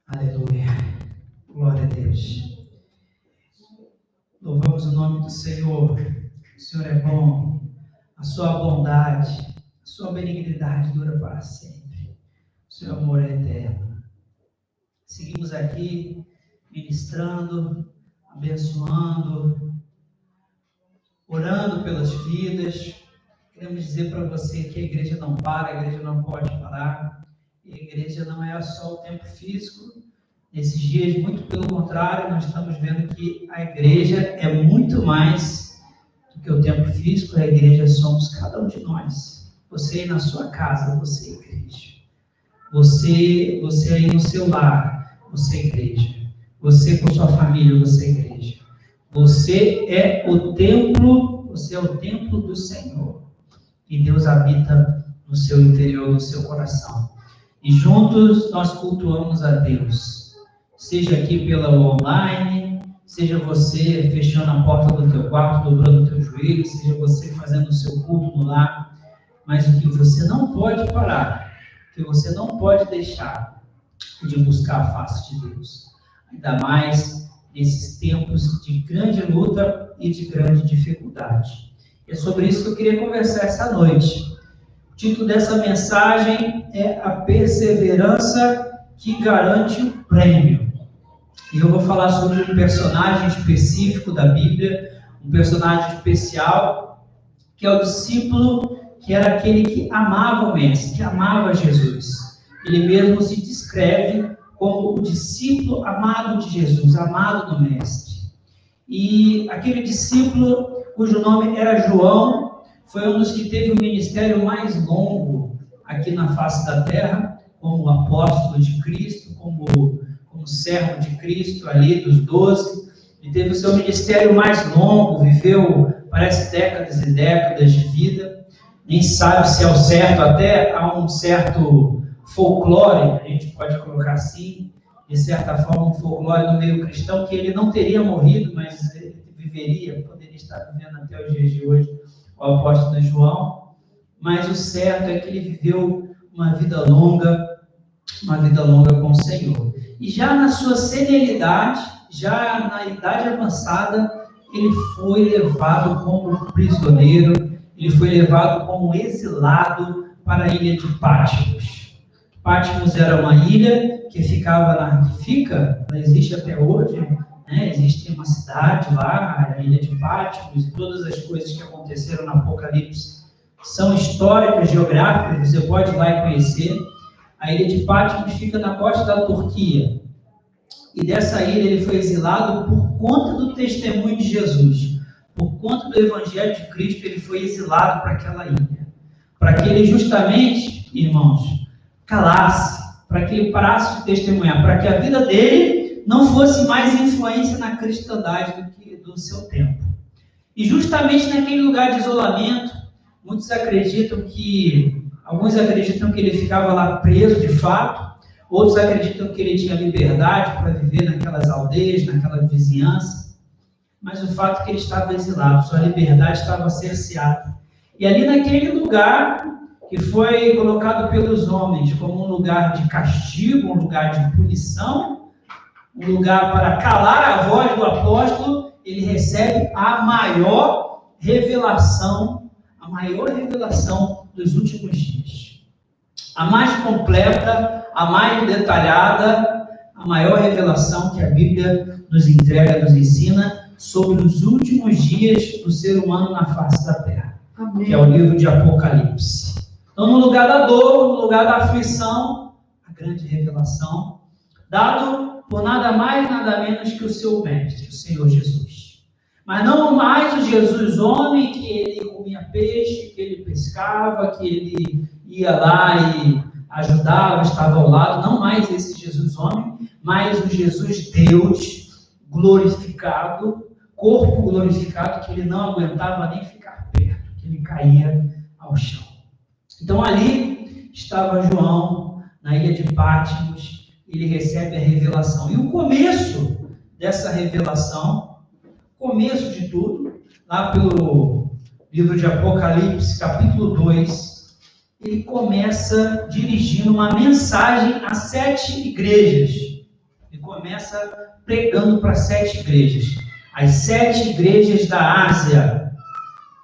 Aleluia. Glória a Deus. Louvamos o nome do Senhor. O Senhor é bom. A sua bondade, a sua benignidade dura para sempre. O seu amor é eterno. Seguimos aqui ministrando, abençoando, orando pelas vidas. Queremos dizer para você que a igreja não para, a igreja não pode parar. E a igreja não é só o tempo físico. Nesses dias, muito pelo contrário, nós estamos vendo que a igreja é muito mais do que o tempo físico. A igreja somos cada um de nós. Você aí na sua casa, você é igreja. Você aí no seu lar, você é igreja. Você com sua família, você é igreja. Você é o templo do Senhor. E Deus habita no seu interior, no seu coração. E juntos nós cultuamos a Deus. Seja aqui pela online, seja você fechando a porta do teu quarto, dobrando o teu joelho, seja você fazendo o seu culto no lar. Mas o que você não pode parar, o que você não pode deixar de buscar a face de Deus. Ainda mais nesses tempos de grande luta e de grande dificuldade. É sobre isso que eu queria conversar essa noite. O título dessa mensagem é A Perseverança que Garante o Prêmio. E eu vou falar sobre um personagem específico da Bíblia, um personagem especial, que é o discípulo, que era aquele que amava o Mestre, que amava Jesus. Ele mesmo se descreve como o discípulo amado de Jesus, amado do Mestre. E aquele discípulo, cujo nome era João, foi um dos que teve o ministério mais longo aqui na face da terra, como apóstolo de Cristo, como servo de Cristo ali dos 12. Ele teve o seu ministério mais longo, viveu, parece, décadas e décadas de vida. Nem sabe se é o certo, até há um certo folclore, a gente pode colocar assim, de certa forma um folclore no meio cristão, que ele não teria morrido, mas ele viveria, poderia estar vivendo até os dias de hoje, o apóstolo João. Mas o certo é que ele viveu uma vida longa com o Senhor. E já na sua senilidade, já na idade avançada, ele foi levado como prisioneiro, ele foi levado como exilado para a ilha de Patmos. Patmos era uma ilha que ela existe até hoje, né? Existe uma cidade lá, a ilha de Patmos, e todas as coisas que aconteceram no Apocalipse são históricas, geográficas, você pode ir lá e conhecer. A ilha de Patmos fica na costa da Turquia. E dessa ilha ele foi exilado por conta do testemunho de Jesus. Por conta do Evangelho de Cristo, ele foi exilado para aquela ilha. Para que ele justamente, irmãos, calasse, para que ele parasse de testemunhar, para que a vida dele não fosse mais influência na cristandade do que do seu tempo. E justamente naquele lugar de isolamento, alguns acreditam que ele ficava lá preso de fato, outros acreditam que ele tinha liberdade para viver naquelas aldeias, naquela vizinhança, mas o fato é que ele estava exilado, sua liberdade estava cerceada. E ali naquele lugar, que foi colocado pelos homens como um lugar de castigo, um lugar de punição, um lugar para calar a voz do apóstolo, ele recebe a maior revelação dos últimos dias. A mais completa, a mais detalhada, a maior revelação que a Bíblia nos entrega, nos ensina sobre os últimos dias do ser humano na face da terra. Amém. Que é o livro de Apocalipse. Então, no lugar da dor, no lugar da aflição, a grande revelação, dado por nada mais, nada menos que o seu mestre, o Senhor Jesus. Mas não mais o Jesus homem, que ele comia peixe, que ele pescava, que ele ia lá e ajudava, estava ao lado. Não mais esse Jesus homem, mas o Jesus Deus glorificado, corpo glorificado, que ele não aguentava nem ficar perto, que ele caía ao chão. Então ali estava João, na ilha de Patmos, ele recebe a revelação. E o começo dessa revelação, começo de tudo, lá pelo livro de Apocalipse, capítulo 2, ele começa dirigindo uma mensagem a 7 igrejas. Ele começa pregando para 7 igrejas. As 7 igrejas da Ásia.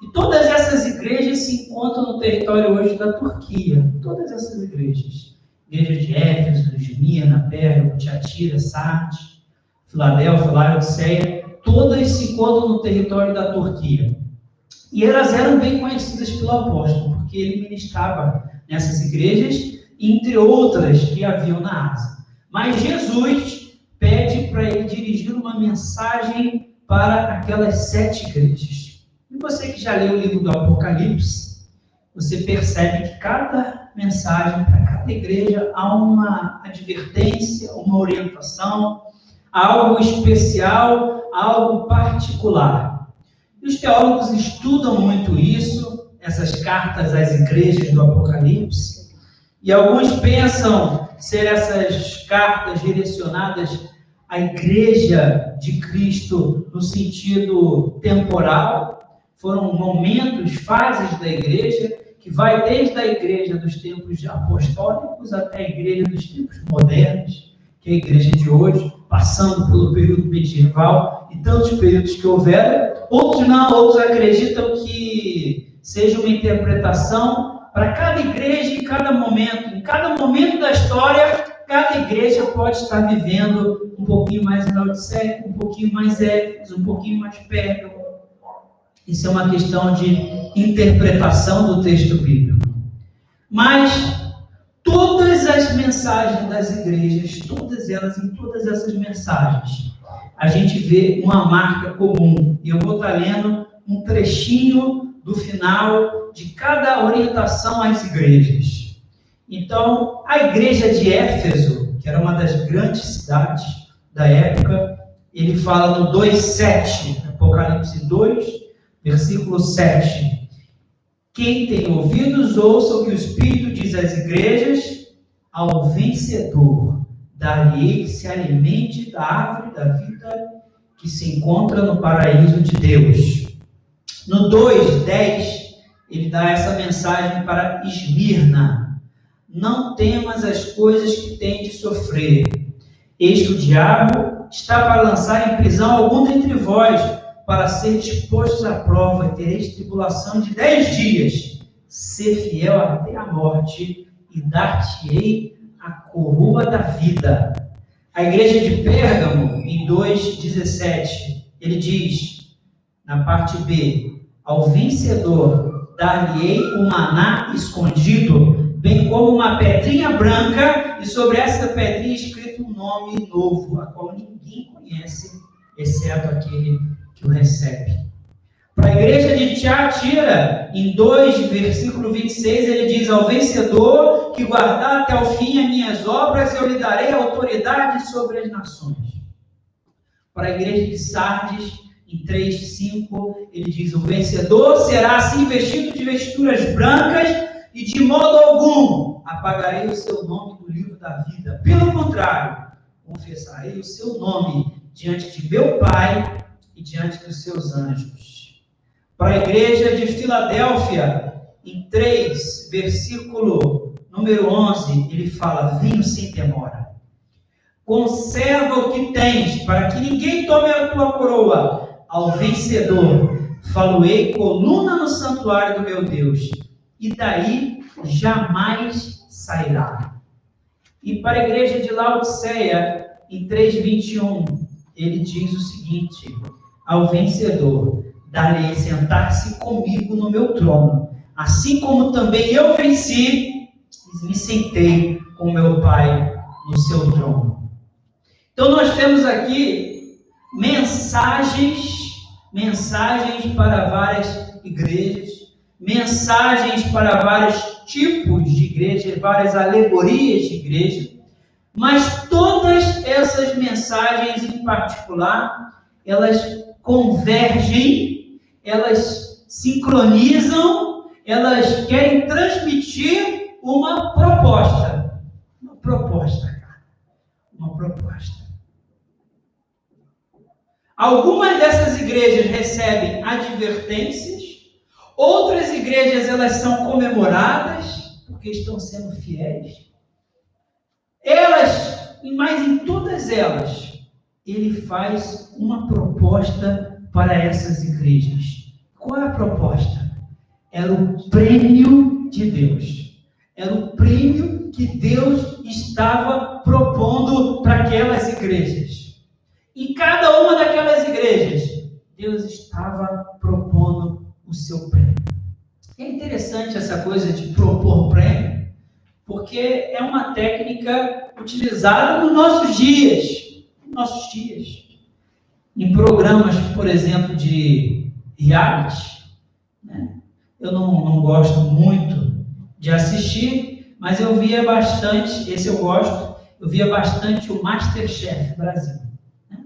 E todas essas igrejas se encontram no território hoje da Turquia. Todas essas igrejas. Igreja de Éfeso, Esmirna, Pérgamo, Tiatira, Sardes, Filadélfia, Laodiceia. Todas se encontram no território da Turquia. E elas eram bem conhecidas pelo apóstolo, porque ele ministrava nessas igrejas, entre outras que haviam na Ásia. Mas Jesus pede para ele dirigir uma mensagem para aquelas 7 igrejas. E você que já leu o livro do Apocalipse, você percebe que cada mensagem, para cada igreja, há uma advertência, uma orientação, algo especial, algo particular. E os teólogos estudam muito isso, essas cartas às igrejas do Apocalipse, e alguns pensam ser essas cartas direcionadas à igreja de Cristo no sentido temporal. Foram momentos, fases da igreja, que vai desde a igreja dos tempos apostólicos até a igreja dos tempos modernos, que é a igreja de hoje, passando pelo período medieval e tantos períodos que houveram. Outros não, outros acreditam que seja uma interpretação para cada igreja em cada momento. Em cada momento da história, cada igreja pode estar vivendo um pouquinho mais em Laodiceia, um pouquinho mais Éfeso, um pouquinho mais Pérgamo. Isso é uma questão de interpretação do texto bíblico. Mas todas as mensagens das igrejas, todas elas, em todas essas mensagens, a gente vê uma marca comum. E eu vou estar lendo um trechinho do final de cada orientação às igrejas. Então, a igreja de Éfeso, que era uma das grandes cidades da época, ele fala no 2:7, Apocalipse 2, versículo 7. Quem tem ouvidos, ouça o que o Espírito diz às igrejas. Ao vencedor, dar-lhe que se alimente da árvore da vida que se encontra no paraíso de Deus. No 2:10, ele dá essa mensagem para Esmirna. Não temas as coisas que tem de sofrer. Eis que o diabo está para lançar em prisão algum dentre vós, para ser expostos à prova, e tereis tribulação de 10 dias. Ser fiel até a morte, e dar-te-ei a coroa da vida. A igreja de Pérgamo, em 2:17, ele diz, na parte B, ao vencedor dar-lhe-ei o maná escondido, bem como uma pedrinha branca, e sobre essa pedrinha escrito um nome novo, a qual ninguém conhece, exceto aquele que o recebe. Para a igreja de Tiatira, em 2, versículo 26, ele diz, ao vencedor que guardar até o fim as minhas obras, eu lhe darei autoridade sobre as nações. Para a igreja de Sardes, em 3:5, ele diz, o vencedor será assim vestido de vestiduras brancas, e de modo algum apagarei o seu nome do livro da vida. Pelo contrário, confessarei o seu nome diante de meu Pai e diante dos seus anjos. Para a igreja de Filadélfia, em 3, versículo número 11, ele fala, vinho sem demora. Conserva o que tens, para que ninguém tome a tua coroa. Ao vencedor, falo-ei coluna no santuário do meu Deus, e daí jamais sairá. E para a igreja de Laodiceia, em 3:21, ele diz o seguinte, ao vencedor, dar-lhe sentar-se comigo no meu trono, assim como também eu venci e me sentei com meu Pai no seu trono. Então nós temos aqui mensagens para várias igrejas, mensagens para vários tipos de igreja, várias alegorias de igreja, mas todas essas mensagens em particular, elas convergem, elas sincronizam, elas querem transmitir uma proposta. Uma proposta, cara. Uma proposta. Algumas dessas igrejas recebem advertências, outras igrejas elas são comemoradas, porque estão sendo fiéis. Elas mas em todas elas, ele faz uma proposta para essas igrejas. Qual é a proposta? Era o prêmio de Deus. Era o prêmio que Deus estava propondo para aquelas igrejas. Em cada uma daquelas igrejas, Deus estava propondo o seu prêmio. É interessante essa coisa de propor prêmio, porque é uma técnica utilizada nos nossos dias. Em programas, por exemplo, de reality, né? Eu não gosto muito de assistir, mas eu via bastante, esse eu gosto, eu via bastante o MasterChef Brasil. Né?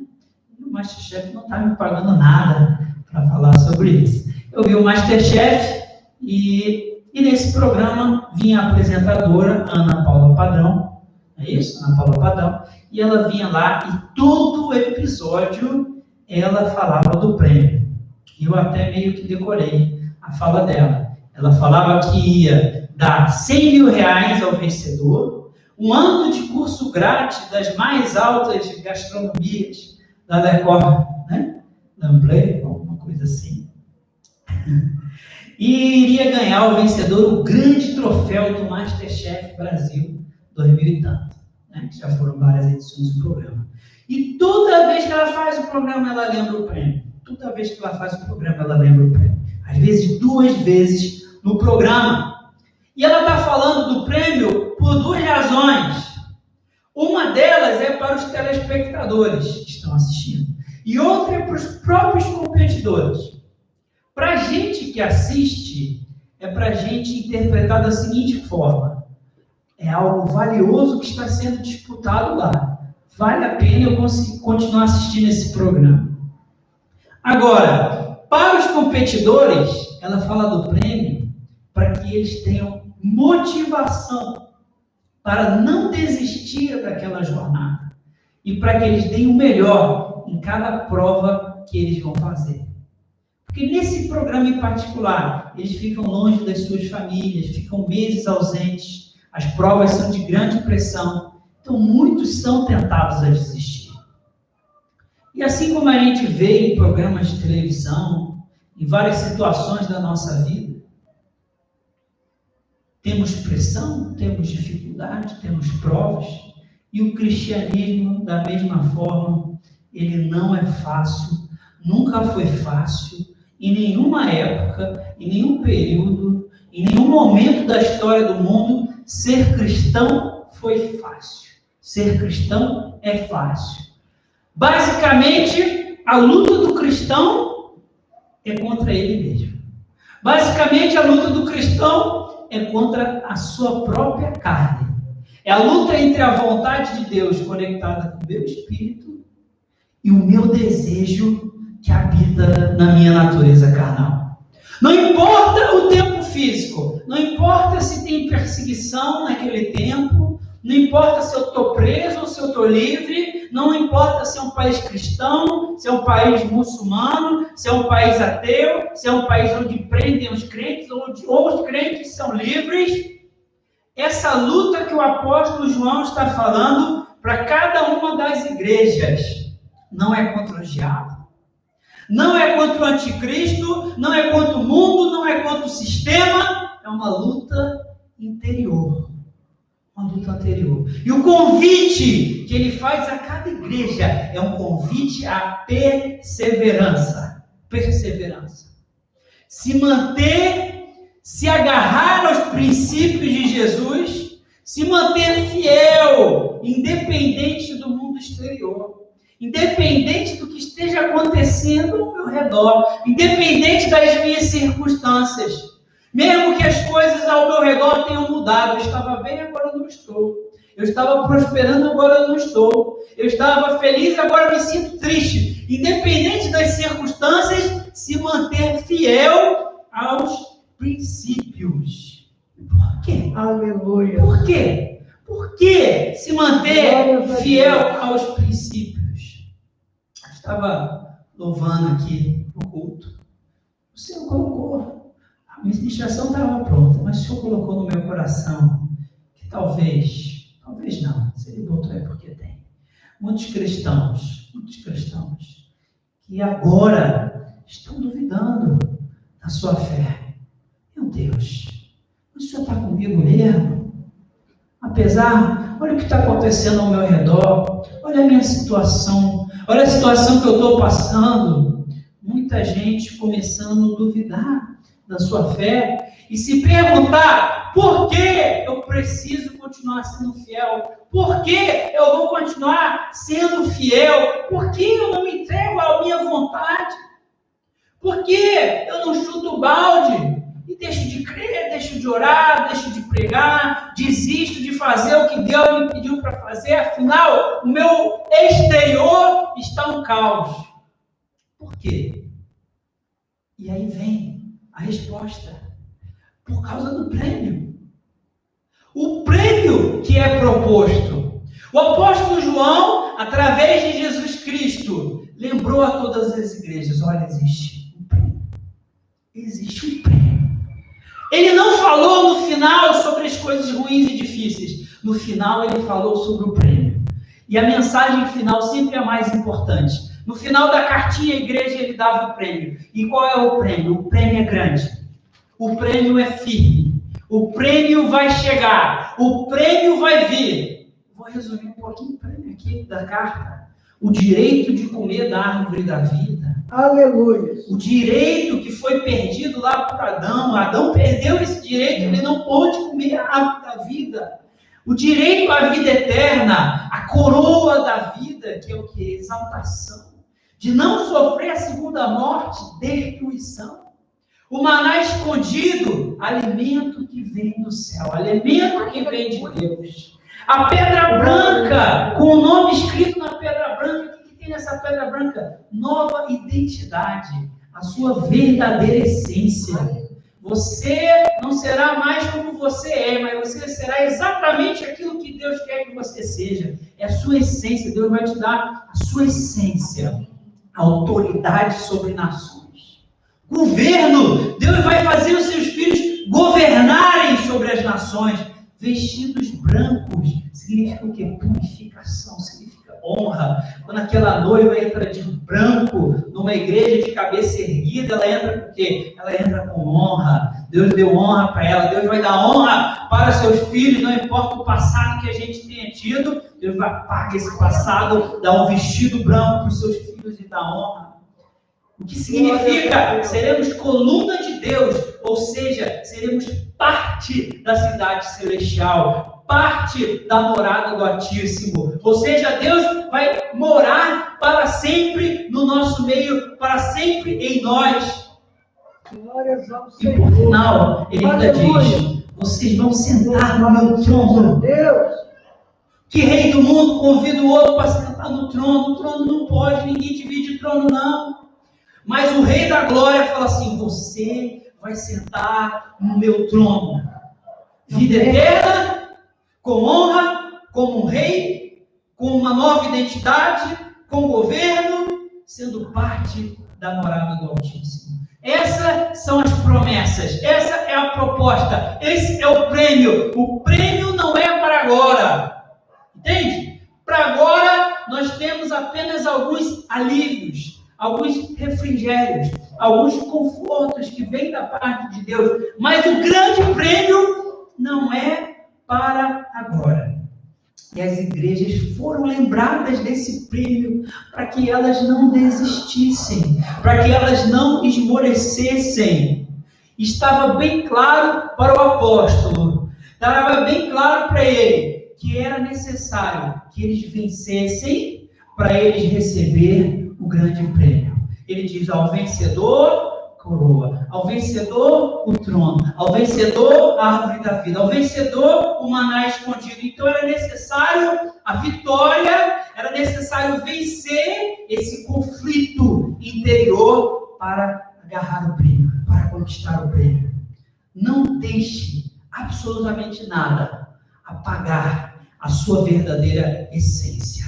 O MasterChef não está me pagando nada para falar sobre isso. Eu vi o MasterChef e nesse programa vinha a apresentadora Ana Paula Padrão, é isso? Ana Paula Padrão, e ela vinha lá e todo episódio ela falava do prêmio. E eu até meio que decorei a fala dela. Ela falava que ia dar 100 mil reais ao vencedor, um ano de curso grátis das mais altas gastronomias da Decor, né? Lamplay, alguma coisa assim. E iria ganhar o vencedor o grande troféu do MasterChef Brasil 2000 e tanto, né? Já foram várias edições do programa. E toda vez que ela faz o programa, ela lembra o prêmio. Toda vez que ela faz o programa, ela lembra o prêmio. Às vezes, 2 vezes no programa. E ela está falando do prêmio por 2 razões. Uma delas é para os telespectadores que estão assistindo. E outra é para os próprios competidores. Para a gente que assiste, é para a gente interpretar da seguinte forma. É algo valioso que está sendo disputado lá. Vale a pena eu continuar assistindo esse programa. Agora, para os competidores, ela fala do prêmio para que eles tenham motivação para não desistir daquela jornada e para que eles deem o melhor em cada prova que eles vão fazer. Porque nesse programa em particular, eles ficam longe das suas famílias, ficam meses ausentes, as provas são de grande pressão, então muitos são tentados a desistir. E assim como a gente vê em programas de televisão, em várias situações da nossa vida, temos pressão, temos dificuldade, temos provas, e o cristianismo, da mesma forma, ele não é fácil, nunca foi fácil, em nenhuma época, em nenhum período, em nenhum momento da história do mundo, ser cristão foi fácil. Ser cristão é fácil. Basicamente, a luta do cristão é contra ele mesmo. Basicamente, a luta do cristão é contra a sua própria carne. É a luta entre a vontade de Deus conectada com o meu espírito e o meu desejo que habita na minha natureza carnal. Não importa o tempo físico, não importa se tem perseguição naquele tempo, não importa se eu estou preso ou se eu estou livre, não importa se é um país cristão, se é um país muçulmano, se é um país ateu, se é um país onde prendem os crentes ou os crentes são livres. Essa luta que o apóstolo João está falando para cada uma das igrejas não é contra o diabo, não é contra o anticristo, não é contra o mundo, não é contra o sistema, é uma luta interior. Uma luta anterior. E o convite que ele faz a cada igreja é um convite à perseverança. Perseverança. Se manter, se agarrar aos princípios de Jesus, se manter fiel, independente do mundo exterior, independente do que esteja acontecendo ao meu redor, independente das minhas circunstâncias. Mesmo que as coisas ao meu redor tenham mudado, eu estava bem, agora eu não estou. Eu estava prosperando, agora eu não estou. Eu estava feliz, agora me sinto triste. Independente das circunstâncias, se manter fiel aos princípios. Por quê? Aleluia. Por quê? Por que se manter fiel aos princípios? Eu estava louvando aqui no culto. O Senhor colocou. A ministração estava pronta, mas o Senhor colocou no meu coração que talvez não, se Ele botou é porque tem. muitos cristãos, que agora estão duvidando da sua fé. Meu Deus, o Senhor está comigo mesmo? Apesar, olha o que está acontecendo ao meu redor, olha a minha situação, olha a situação que eu estou passando. Muita gente começando a duvidar da sua fé e se perguntar: por que eu preciso continuar sendo fiel? Por que eu vou continuar sendo fiel? Por que eu não me entrego à minha vontade? Por que eu não chuto o balde e deixo de crer, deixo de orar, deixo de pregar, desisto de fazer o que Deus me pediu para fazer? Afinal, o meu exterior está um caos. Por quê? E aí vem a resposta: por causa do prêmio. O prêmio que é proposto. O apóstolo João, através de Jesus Cristo, lembrou a todas as igrejas: olha, existe um prêmio. Existe um prêmio. Ele não falou no final sobre as coisas ruins e difíceis. No final ele falou sobre o prêmio. E a mensagem final sempre é a mais importante. No final da cartinha, a igreja ele dava o prêmio. E qual é o prêmio? O prêmio é grande. O prêmio é firme. O prêmio vai chegar. O prêmio vai vir. Vou resumir um pouquinho o prêmio aqui da carta. O direito de comer da árvore da vida. Aleluia. O direito que foi perdido lá por Adão. Adão perdeu esse direito. Ele não pôde comer a árvore da vida. O direito à vida eterna. A coroa da vida, que é o que? Exaltação. De não sofrer a segunda morte, destruição. O maná escondido, alimento que vem do céu, alimento que vem de Deus. A pedra branca, com o nome escrito na pedra branca, o que tem nessa pedra branca? Nova identidade, a sua verdadeira essência. Você não será mais como você é, mas você será exatamente aquilo que Deus quer que você seja. É a sua essência, Deus vai te dar a sua essência. Autoridade sobre nações. Governo, Deus vai fazer os seus filhos governarem sobre as nações. Vestidos brancos, significa o quê? Purificação, significa honra. Quando aquela noiva entra de branco numa igreja de cabeça erguida, ela entra com o quê? Ela entra com honra. Deus deu honra para ela. Deus vai dar honra para seus filhos, não importa o passado que a gente tenha tido. Deus vai apagar esse passado, dar um vestido branco para os seus filhos e dar honra. O que significa? Seremos coluna de Deus, ou seja, seremos parte da cidade celestial, parte da morada do Altíssimo. Ou seja, Deus vai morar para sempre no nosso meio, para sempre em nós. E por final, ele ainda diz: vocês vão sentar no meu trono. Que rei do mundo convida o outro para sentar no trono? O trono não pode, ninguém divide o trono, não. Mas o rei da glória fala assim: você vai sentar no meu trono. Vida eterna, com honra, como um rei, com uma nova identidade, com governo, sendo parte da morada do Altíssimo. Essas são as promessas, essa é a proposta, esse é o prêmio. O prêmio não é para agora. Entende? Para agora, nós temos apenas alguns alívios, alguns refrigérios, alguns confortos que vêm da parte de Deus. Mas o grande prêmio não é para agora. E as igrejas foram lembradas desse prêmio para que elas não desistissem, para que elas não esmorecessem. Estava bem claro para o apóstolo, estava bem claro para ele que era necessário que eles vencessem para eles receber o grande prêmio. Ele diz: ao vencedor, coroa. Ao vencedor, o trono. Ao vencedor, a árvore da vida. Ao vencedor, o maná escondido. Então era necessário a vitória, era necessário vencer esse conflito interior para agarrar o prêmio, para conquistar o prêmio. Não deixe absolutamente nada apagar a sua verdadeira essência.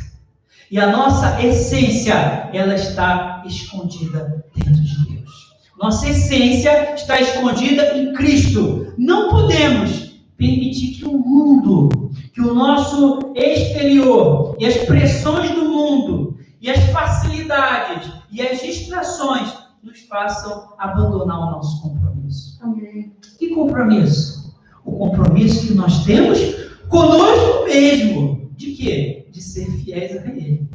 E a nossa essência, ela está escondida dentro de Deus. Nossa essência está escondida em Cristo. Não podemos permitir que o mundo, que o nosso exterior e as pressões do mundo e as facilidades e as distrações nos façam abandonar o nosso compromisso. Amém. Que compromisso? O compromisso que nós temos conosco mesmo. De quê? De ser fiéis a Ele.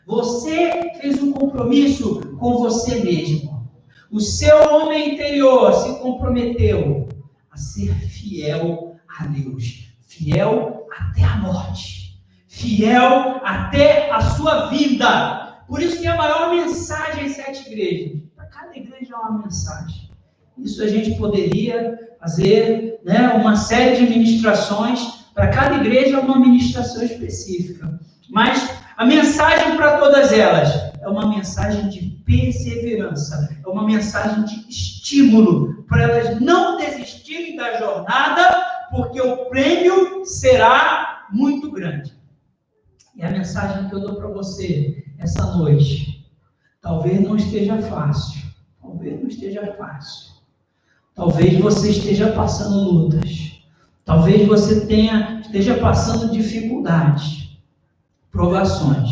Você fez um compromisso com você mesmo. O seu homem interior se comprometeu a ser fiel a Deus. Fiel até a morte. Fiel até a sua vida. Por isso que a maior mensagem às 7 igrejas. Para cada igreja é uma mensagem. Isso a gente poderia fazer, né, uma série de ministrações. Para cada igreja uma ministração específica. Mas a mensagem para todas elas é uma mensagem de perseverança. É uma mensagem de estímulo para elas não desistirem da jornada, porque o prêmio será muito grande. E a mensagem que eu dou para você essa noite, talvez não esteja fácil. Talvez não esteja fácil. Talvez você esteja passando lutas. Talvez você esteja passando dificuldades, provações.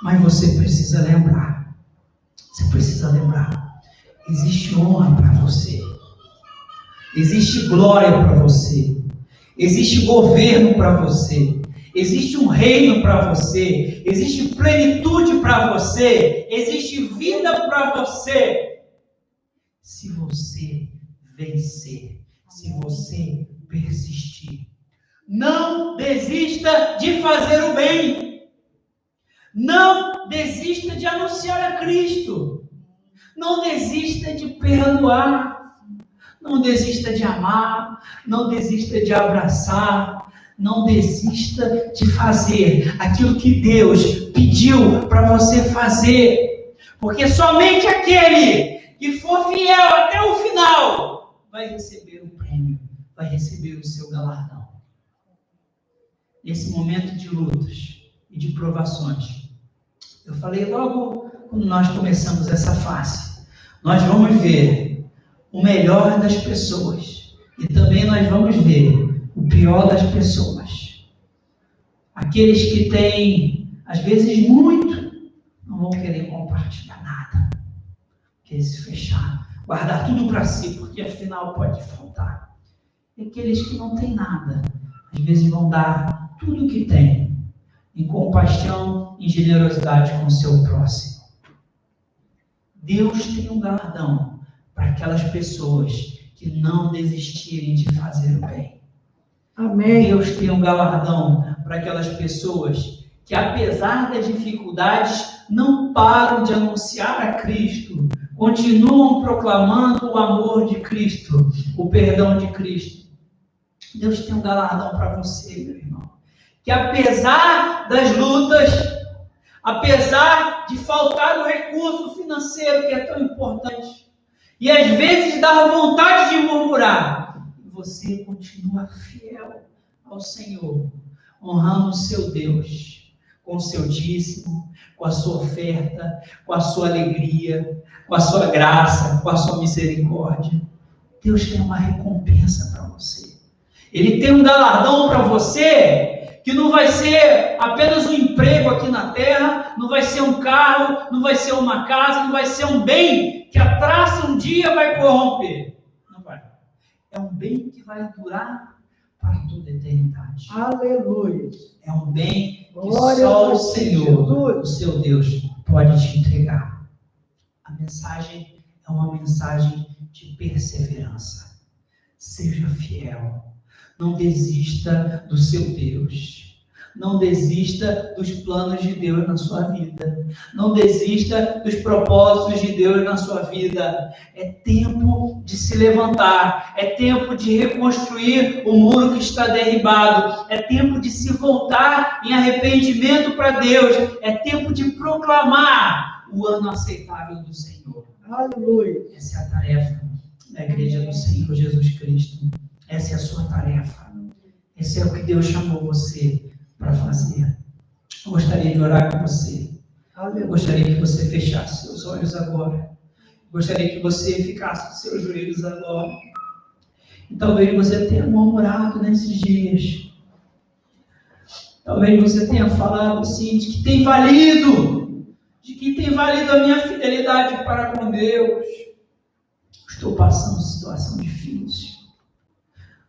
Mas você precisa lembrar. Você precisa lembrar. Existe honra para você. Existe glória para você. Existe governo para você. Existe um reino para você. Existe plenitude para você. Existe vida para você. Se você vencer. Se você persistir. Não desista de fazer o bem. Não desista de anunciar a Cristo. Não desista de perdoar. Não desista de amar. Não desista de abraçar. Não desista de fazer aquilo que Deus pediu para você fazer. Porque somente aquele que for fiel até o final vai receber o prêmio. Vai receber o seu galardão. Nesse momento de lutas e de provações, eu falei logo quando nós começamos essa fase, nós vamos ver o melhor das pessoas e também nós vamos ver o pior das pessoas. Aqueles que têm, às vezes, muito, não vão querer compartilhar nada, querer se fechar, guardar tudo para si, porque afinal pode faltar. E aqueles que não têm nada, às vezes vão dar tudo o que têm, em compaixão, em generosidade com o seu próximo. Deus tem um galardão para aquelas pessoas que não desistirem de fazer o bem. Amém. Deus tem um galardão para aquelas pessoas que, apesar das dificuldades, não param de anunciar a Cristo, continuam proclamando o amor de Cristo, o perdão de Cristo. Deus tem um galardão para você, meu irmão. Que apesar das lutas, apesar de faltar o recurso financeiro que é tão importante, e às vezes dar vontade de murmurar, você continua fiel ao Senhor, honrando o seu Deus, com o seu dízimo, com a sua oferta, com a sua alegria, com a sua graça, com a sua misericórdia. Deus tem uma recompensa para você. Ele tem um galardão para você, que não vai ser apenas um emprego aqui na terra, não vai ser um carro, não vai ser uma casa, não vai ser um bem que a traça um dia vai corromper. Não vai. É um bem que vai durar para toda a eternidade. Aleluia. É um bem que Glória só o a Senhor, Jesus. o seu Deus, pode te entregar. A mensagem é uma mensagem de perseverança. Seja fiel. Não desista do seu Deus. Não desista dos planos de Deus na sua vida. Não desista dos propósitos de Deus na sua vida. É tempo de se levantar. É tempo de reconstruir o muro que está derribado. É tempo de se voltar em arrependimento para Deus. É tempo de proclamar o ano aceitável do Senhor. Aleluia. Essa é a tarefa da Igreja do Senhor Jesus Cristo. Essa é a sua tarefa. Esse é o que Deus chamou você para fazer. Eu gostaria de orar com você. Eu gostaria que você fechasse seus olhos agora. Eu gostaria que você ficasse com seus joelhos agora. E talvez você tenha murmurado nesses dias. Talvez você tenha falado assim, de que tem valido a minha fidelidade para com Deus. Estou passando situação difícil.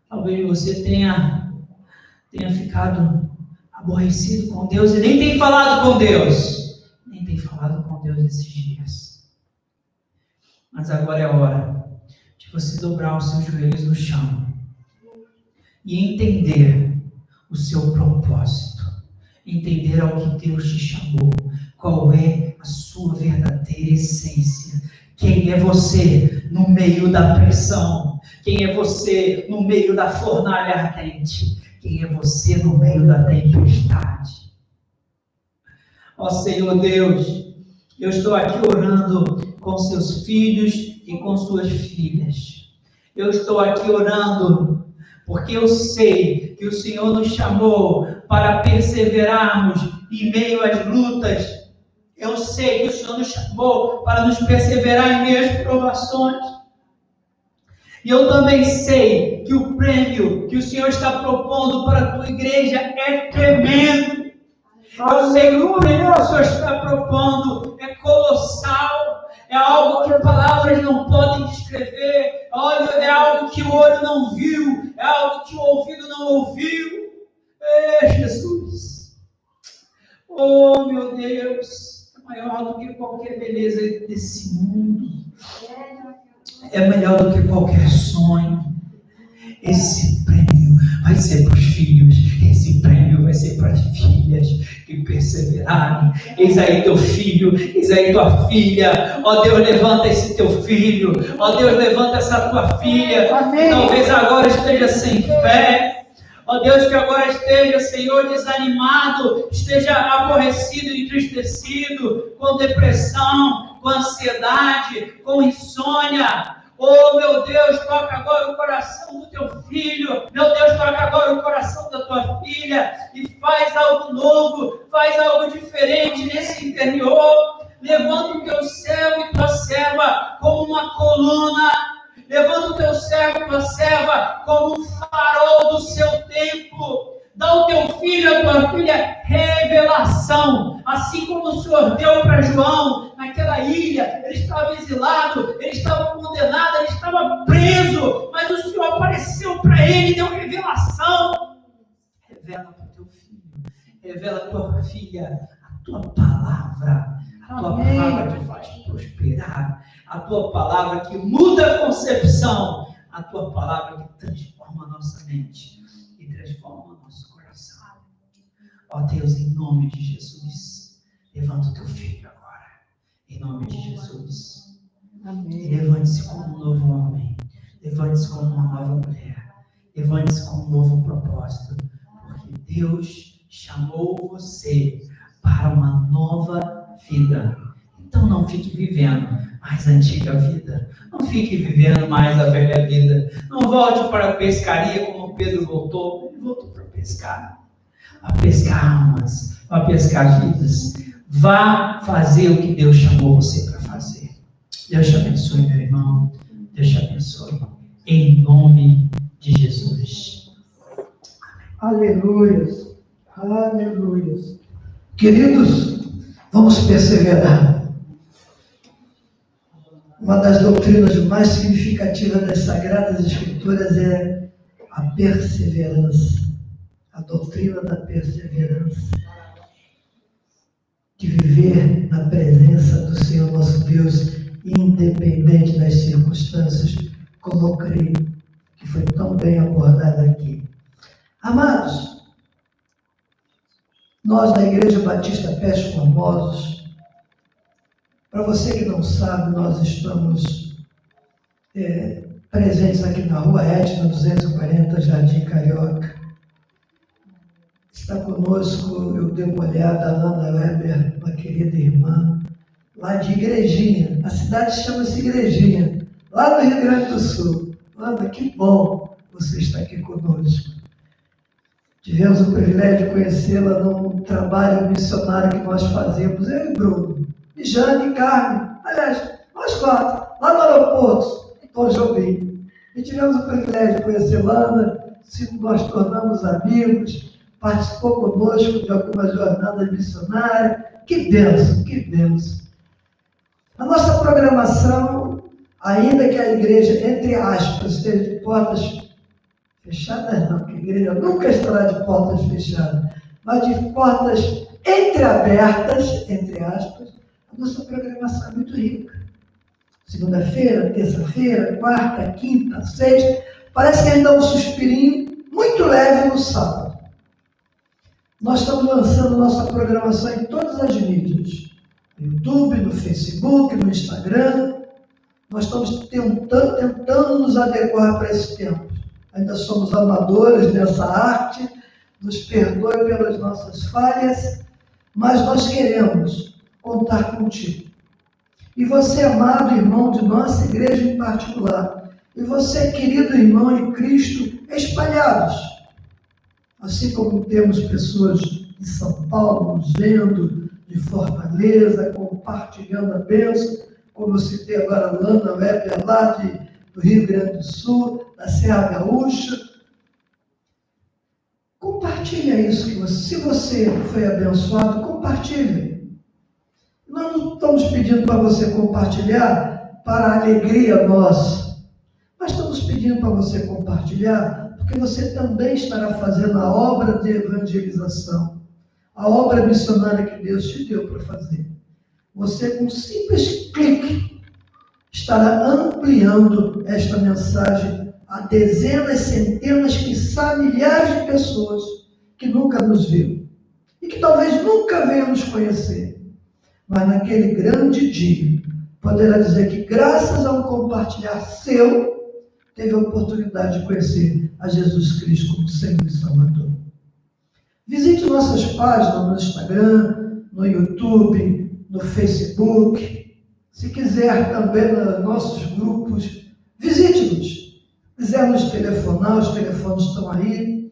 Talvez você tenha ficado aborrecido com Deus e nem tem falado com Deus. Nem tem falado com Deus esses dias. Mas agora é hora de você dobrar os seus joelhos no chão e entender o seu propósito. Entender ao que Deus te chamou. Qual é a sua verdadeira essência. Quem é você no meio da pressão? Quem é você no meio da fornalha ardente? Quem é você no meio da tempestade? Ó Senhor Deus, eu estou aqui orando com seus filhos e com suas filhas. Eu estou aqui orando porque eu sei que o Senhor nos chamou para perseverarmos em meio às lutas. Eu sei que o Senhor nos chamou para nos perseverar em meio às provações. E eu também sei que o prêmio que o Senhor está propondo para a tua igreja é tremendo. Eu sei que o prêmio que o Senhor está propondo é colossal. É algo que palavras não podem descrever. Olha, é algo que o olho não viu. É algo que o ouvido não ouviu. Jesus. Oh, meu Deus. Maior do que qualquer beleza desse mundo. É melhor do que qualquer sonho. Esse prêmio vai ser para os filhos. Esse prêmio vai ser para as filhas que perseverarem. Eis aí teu filho, eis aí tua filha. Ó Deus, levanta esse teu filho. Ó Deus, levanta essa tua filha. Amém. Talvez agora esteja sem fé. Ó Deus, que agora esteja, Senhor, desanimado, esteja aborrecido, entristecido, com depressão, com ansiedade, com insônia. Oh, meu Deus, toca agora o coração do teu filho. Meu Deus, toca agora o coração da tua filha e faz algo novo, faz algo diferente nesse interior. Levanta o teu servo e tua serva como uma coluna. Levanta o teu servo e tua serva como um farol do seu tempo. Dá ao teu filho e à tua filha revelação. Assim como o Senhor deu para João naquela ilha. Ele estava exilado, ele estava condenado, ele estava preso. Mas o Senhor apareceu para ele e deu revelação. Revela para o teu filho. Revela a tua filha a tua palavra. A tua palavra que faz prosperar. A tua palavra que muda a concepção. A tua palavra que transforma a nossa mente e transforma o nosso coração. Ó Deus, em nome de Jesus, levanta o teu filho agora. Em nome de Jesus. Amém. Levante-se como um novo homem. Levante-se como uma nova mulher. Levante-se com um novo propósito. Porque Deus chamou você para uma nova vida. Então não fique vivendo mais a antiga vida. Não fique vivendo mais a velha vida. Não volte para a pescaria como Pedro voltou. Ele voltou para pescar. A pescar almas, a pescar vidas. Vá fazer o que Deus chamou você para fazer. Deus te abençoe, meu irmão. Deus te abençoe. Em nome de Jesus. Aleluia. Aleluia. Queridos, vamos perseverar. Uma das doutrinas mais significativas das Sagradas Escrituras é a perseverança. A doutrina da perseverança. De viver na presença do Senhor nosso Deus, independente das circunstâncias, como eu creio que foi tão bem abordado aqui. Amados, nós da Igreja Batista Pés Formosos, para você que não sabe, nós estamos presentes aqui na Rua Etna 240, Jardim Carioca. Está conosco, eu dei uma olhada, a Ana Weber, uma querida irmã, lá de Igrejinha. A cidade chama-se Igrejinha, lá no Rio Grande do Sul. Ana, que bom você estar aqui conosco. Tivemos o privilégio de conhecê-la num trabalho missionário que nós fazemos, eu e Bruno. E Jane e Carmen, aliás, nós quatro, lá no aeroporto, em Tom Jobim. E tivemos o privilégio de conhecer Lana, nós tornamos amigos, participou conosco de alguma jornada missionária. Que bênção, que bênção. A nossa programação, ainda que a igreja, entre aspas, esteja de portas fechadas, não, porque a igreja nunca estará de portas fechadas, mas de portas entreabertas, entre aspas, a nossa programação é muito rica. Segunda-feira, terça-feira, quarta, quinta, sexta, parece que ainda dá um suspirinho muito leve no sábado. Nós estamos lançando nossa programação em todas as mídias, no YouTube, no Facebook, no Instagram. Nós estamos tentando nos adequar para esse tempo. Ainda somos amadores nessa arte, nos perdoe pelas nossas falhas, mas nós queremos contar contigo. E você, amado irmão de nossa igreja em particular, e você, querido irmão em Cristo, espalhados. Assim como temos pessoas de São Paulo nos vendo, de Fortaleza, compartilhando a bênção, como eu citei agora a Lana Weber, lá do Rio Grande do Sul, da Serra Gaúcha. Compartilha isso que se você foi abençoado, compartilha. Nós não estamos pedindo para você compartilhar para a alegria nossa, mas estamos pedindo para você compartilhar porque você também estará fazendo a obra de evangelização, a obra missionária que Deus te deu para fazer. Você, com um simples clique, estará ampliando esta mensagem a dezenas, centenas, quiçá milhares de pessoas que nunca nos viram e que talvez nunca venham nos conhecer. Mas naquele grande dia, poderá dizer que graças a um compartilhar seu, teve a oportunidade de conhecer a Jesus Cristo como Senhor e Salvador. Visite nossas páginas no Instagram, no YouTube, no Facebook. Se quiser também nos nossos grupos, visite-nos. Se quiser nos telefonar, os telefones estão aí.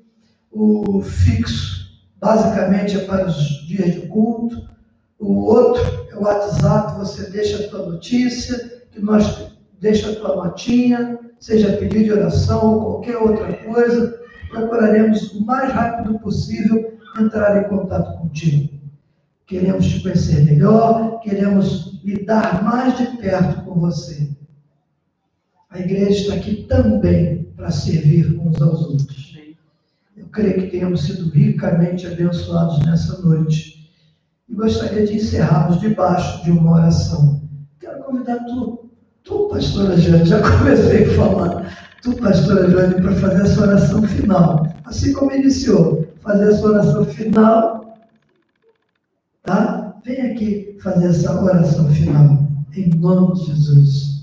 O fixo, basicamente, é para os dias de culto. O outro é o WhatsApp, você deixa a tua notícia, que nós deixa a tua notinha, seja pedido de oração ou qualquer outra coisa, procuraremos o mais rápido possível entrar em contato contigo. Queremos te conhecer melhor, queremos lidar mais de perto com você. A igreja está aqui também para servir uns aos outros. Eu creio que tenhamos sido ricamente abençoados nessa noite. E gostaria de encerrarmos debaixo de uma oração. Quero convidar tu, pastora Jane, já comecei a falar, tu, pastora Jane, para fazer essa oração final. Assim como iniciou, fazer essa oração final, tá? Vem aqui fazer essa oração final, em nome de Jesus.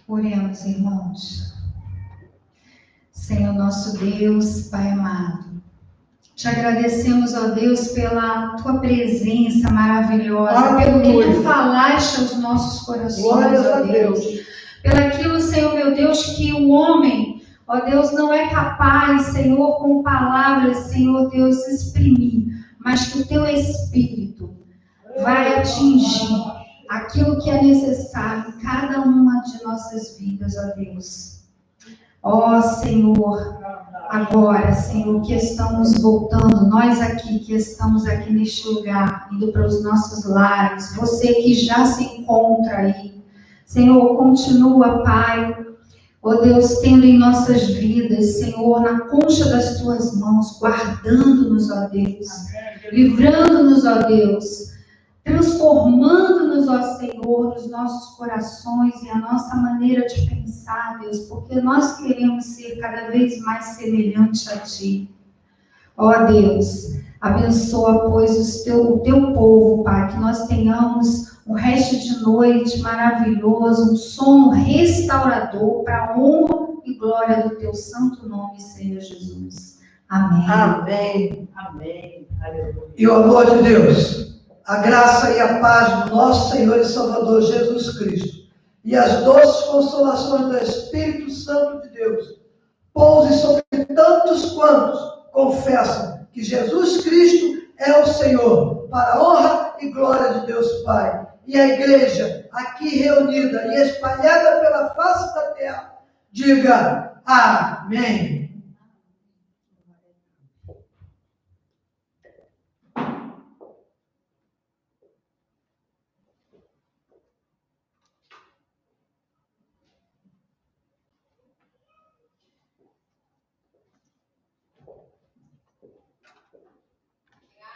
Oremos, irmãos. Senhor nosso Deus, Pai amado, te agradecemos, ó Deus, pela tua presença maravilhosa, pelo que tu falaste aos nossos corações, ó Deus. Pelaquilo, Senhor meu Deus, que o homem, ó Deus, não é capaz, Senhor, com palavras, Senhor Deus, exprimir, mas que o teu Espírito vai atingir aquilo que é necessário em cada uma de nossas vidas, ó Deus. Ó Senhor, agora, Senhor, que estamos voltando, nós aqui, que estamos aqui neste lugar, indo para os nossos lares, você que já se encontra aí, Senhor, continua, Pai, ó Deus, tendo em nossas vidas, Senhor, na concha das tuas mãos, guardando-nos, ó Deus, livrando-nos, ó Deus, transformando-nos, ó Senhor, nos nossos corações e a nossa maneira de pensar, Deus, porque nós queremos ser cada vez mais semelhantes a Ti. Ó Deus, abençoa, pois, o Teu povo, Pai, que nós tenhamos um resto de noite maravilhoso, um sono restaurador para a honra e glória do Teu santo nome, Senhor Jesus. Amém. Amém. Amém. Aleluia. E o amor de Deus, a graça e a paz do nosso Senhor e Salvador Jesus Cristo e as doces consolações do Espírito Santo de Deus pouse sobre tantos quantos confessam que Jesus Cristo é o Senhor, para a honra e glória de Deus Pai e a igreja aqui reunida e espalhada pela face da terra, diga amém.